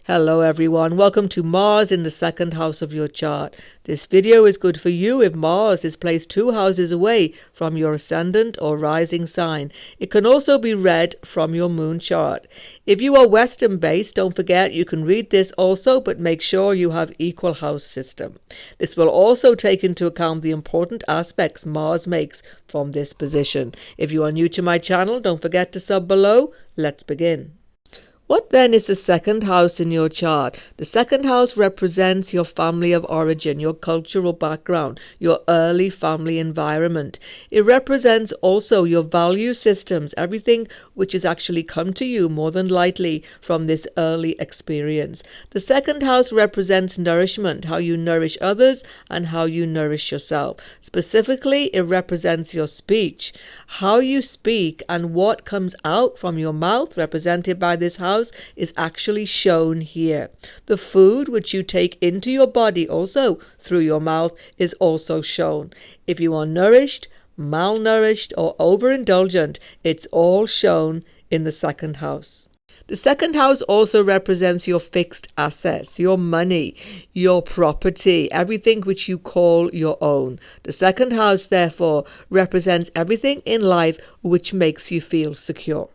Hello everyone, welcome to Mars in the second house of your chart. This video is good for you if Mars is placed 2 houses away from your ascendant or rising sign. It can also be read from your moon chart. If you are Western based, don't forget you can read this also, but make sure you have equal house system. This will also take into account the important aspects Mars makes from this position. If you are new to my channel, don't forget to sub below. Let's begin. What then is the second house in your chart? The second house represents your family of origin, your cultural background, your early family environment. It represents also your value systems, everything which has actually come to you more than likely from this early experience. The second house represents nourishment, how you nourish others and how you nourish yourself. Specifically, it represents your speech, how you speak and what comes out from your mouth, represented by this house, is actually shown here. The food which you take into your body also through your mouth is also shown. If you are nourished, malnourished or overindulgent, it's all shown in the second house. The second house also represents your fixed assets, your money, your property, everything which you call your own. The second house, therefore, represents everything in life which makes you feel secure.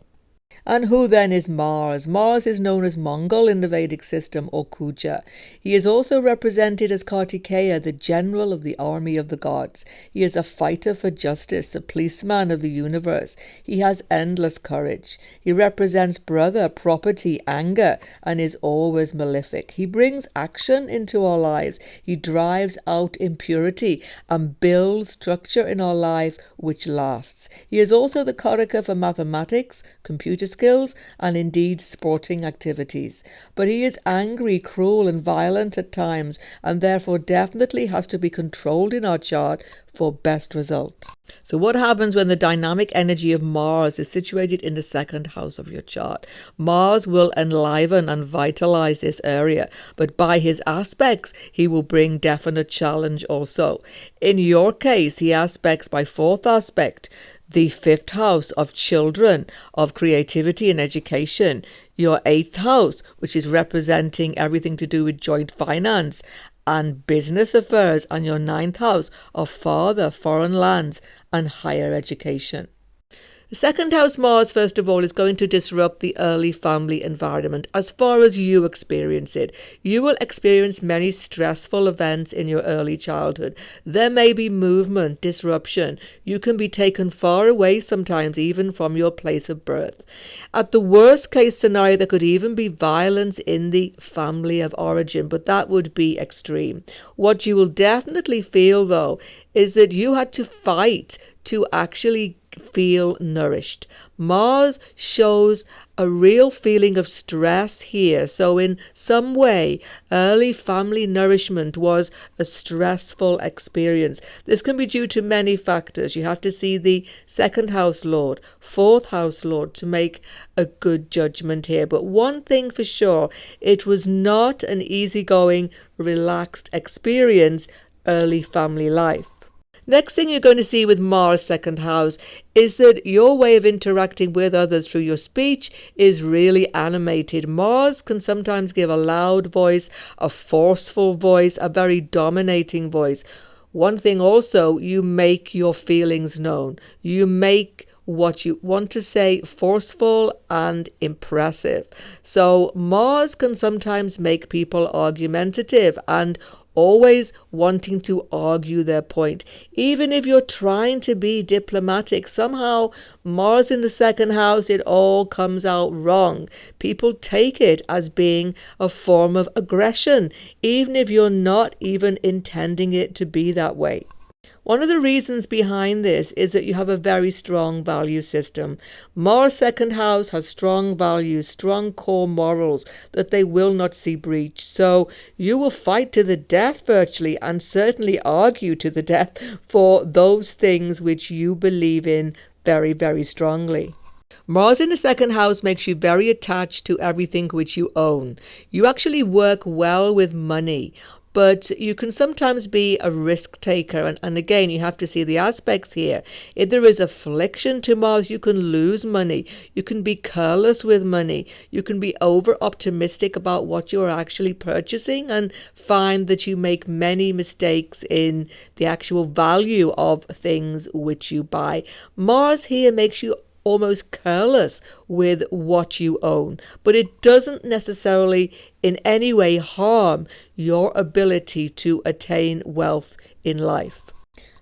And who then is Mars? Mars is known as Mongol in the Vedic system, or Kuja. He is also represented as Kartikeya, the general of the army of the gods. He is a fighter for justice, a policeman of the universe. He has endless courage. He represents brother, property, anger, and is always malefic. He brings action into our lives. He drives out impurity and builds structure in our life which lasts. He is also the Karaka for mathematics, computer skills, and indeed sporting activities. But he is angry, cruel, and violent at times, and therefore definitely has to be controlled in our chart for best result. So what happens when the dynamic energy of Mars is situated in the second house of your chart? Mars will enliven and vitalize this area, but by his aspects, he will bring definite challenge also. In your case, he aspects by 4th aspect, the 5th house of children, of creativity and education, your 8th house, which is representing everything to do with joint finance and business affairs, and your 9th house of father, foreign lands, and higher education. The second house Mars, first of all, is going to disrupt the early family environment as far as you experience it. You will experience many stressful events in your early childhood. There may be movement, disruption. You can be taken far away sometimes, even from your place of birth. At the worst case scenario, there could even be violence in the family of origin, but that would be extreme. What you will definitely feel, though, is that you had to fight to actually feel nourished. Mars shows a real feeling of stress here. So in some way, early family nourishment was a stressful experience. This can be due to many factors. You have to see the second house lord, 4th house lord to make a good judgment here. But one thing for sure, it was not an easygoing, relaxed experience, early family life. Next thing you're going to see with Mars second house is that your way of interacting with others through your speech is really animated. Mars can sometimes give a loud voice, a forceful voice, a very dominating voice. One thing also, you make your feelings known. You make what you want to say forceful and impressive. So Mars can sometimes make people argumentative and always wanting to argue their point. Even if you're trying to be diplomatic, somehow Mars in the second house, it all comes out wrong. People take it as being a form of aggression, even if you're not even intending it to be that way. One of the reasons behind this is that you have a very strong value system. Mars second house has strong values, strong core morals that they will not see breached. So you will fight to the death virtually, and certainly argue to the death for those things which you believe in very, very strongly. Mars in the second house makes you very attached to everything which you own. You actually work well with money. but you can sometimes be a risk taker. And again, you have to see the aspects here. If there is affliction to Mars, you can lose money. You can be careless with money. You can be over optimistic about what you're actually purchasing and find that you make many mistakes in the actual value of things which you buy. Mars here makes you almost careless with what you own, but it doesn't necessarily in any way harm your ability to attain wealth in life.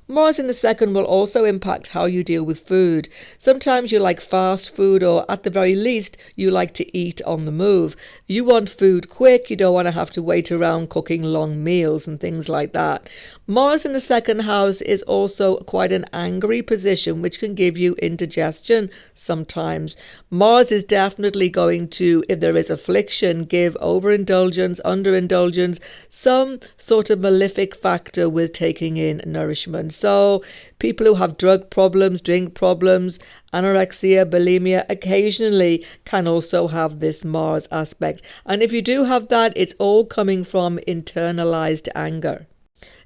Mars in the second will also impact how you deal with food. Sometimes you like fast food, or at the very least, you like to eat on the move. You want food quick, you don't want to have to wait around cooking long meals and things like that. Mars in the second house is also quite an angry position, which can give you indigestion sometimes. Mars is definitely going to, if there is affliction, give overindulgence, underindulgence, some sort of malefic factor with taking in nourishment. So people who have drug problems, drink problems, anorexia, bulimia, occasionally can also have this Mars aspect. And if you do have that, it's all coming from internalized anger.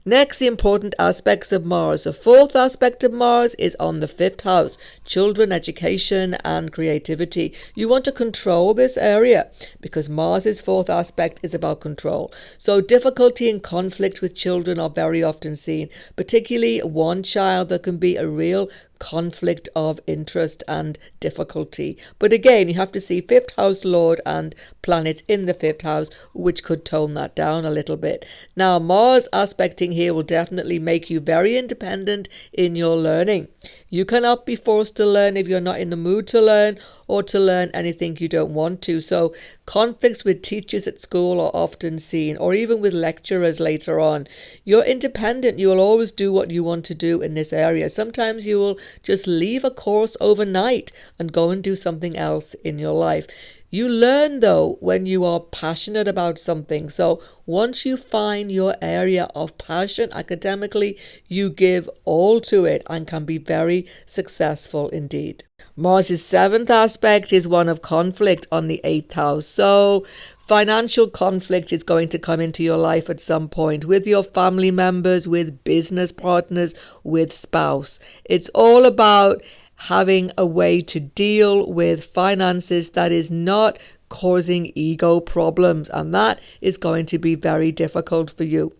Next, the important aspects of Mars. The fourth aspect of Mars is on the fifth house, children, education, and creativity. You want to control this area because Mars's fourth aspect is about control. So difficulty and conflict with children are very often seen, particularly one child. There can be a real conflict of interest and difficulty. But again, you have to see fifth house lord and planets in the fifth house, which could tone that down a little bit. Now, Mars aspecting here will definitely make you very independent in your learning. You cannot be forced to learn if you're not in the mood to learn, or to learn anything you don't want to. So conflicts with teachers at school are often seen, or even with lecturers later on. You're independent. You will always do what you want to do in this area. Sometimes you will just leave a course overnight and go and do something else in your life. You learn, though, when you are passionate about something. So once you find your area of passion academically, you give all to it and can be very successful indeed. Mars' seventh aspect is one of conflict on the eighth house. So financial conflict is going to come into your life at some point with your family members, with business partners, with spouse. It's all about having a way to deal with finances that is not causing ego problems, and that is going to be very difficult for you.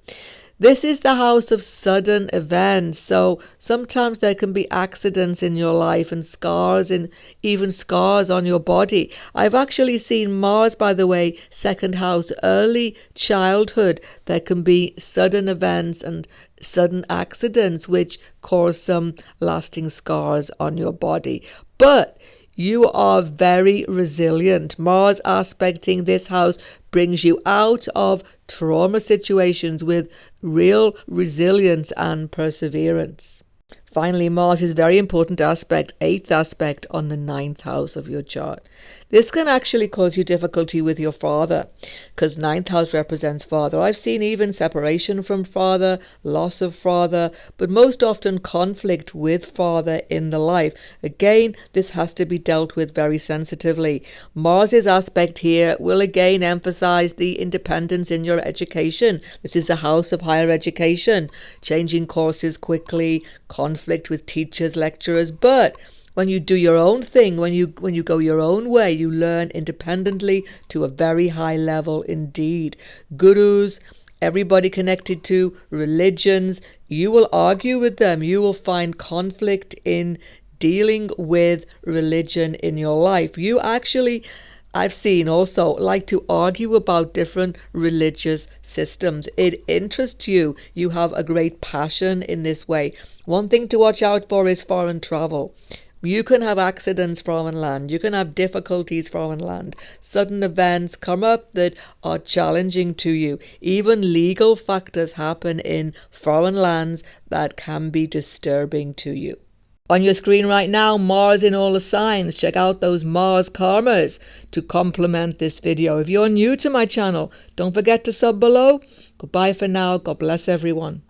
This is the house of sudden events, so sometimes there can be accidents in your life and scars, and even scars on your body. I've actually seen Mars, by the way, second house, early childhood. There can be sudden events and sudden accidents which cause some lasting scars on your body. But you are very resilient. Mars aspecting this house brings you out of trauma situations with real resilience and perseverance. Finally, Mars is very important aspect, eighth aspect on the ninth house of your chart. This can actually cause you difficulty with your father because ninth house represents father. I've seen even separation from father, loss of father, but most often conflict with father in the life. Again, this has to be dealt with very sensitively. Mars's aspect here will again emphasize the independence in your education. This is a house of higher education, changing courses quickly, conflict with teachers, lecturers, but when you do your own thing, when you go your own way, you learn independently to a very high level indeed. Gurus, everybody connected to religions, you will argue with them. You will find conflict in dealing with religion in your life. You actually, I've seen also, like to argue about different religious systems. It interests you. You have a great passion in this way. One thing to watch out for is foreign travel. You can have accidents foreign land. You can have difficulties foreign land. Sudden events come up that are challenging to you. Even legal factors happen in foreign lands that can be disturbing to you. On your screen right now, Mars in all the signs. Check out those Mars karmas to complement this video. If you're new to my channel, don't forget to sub below. Goodbye for now. God bless everyone.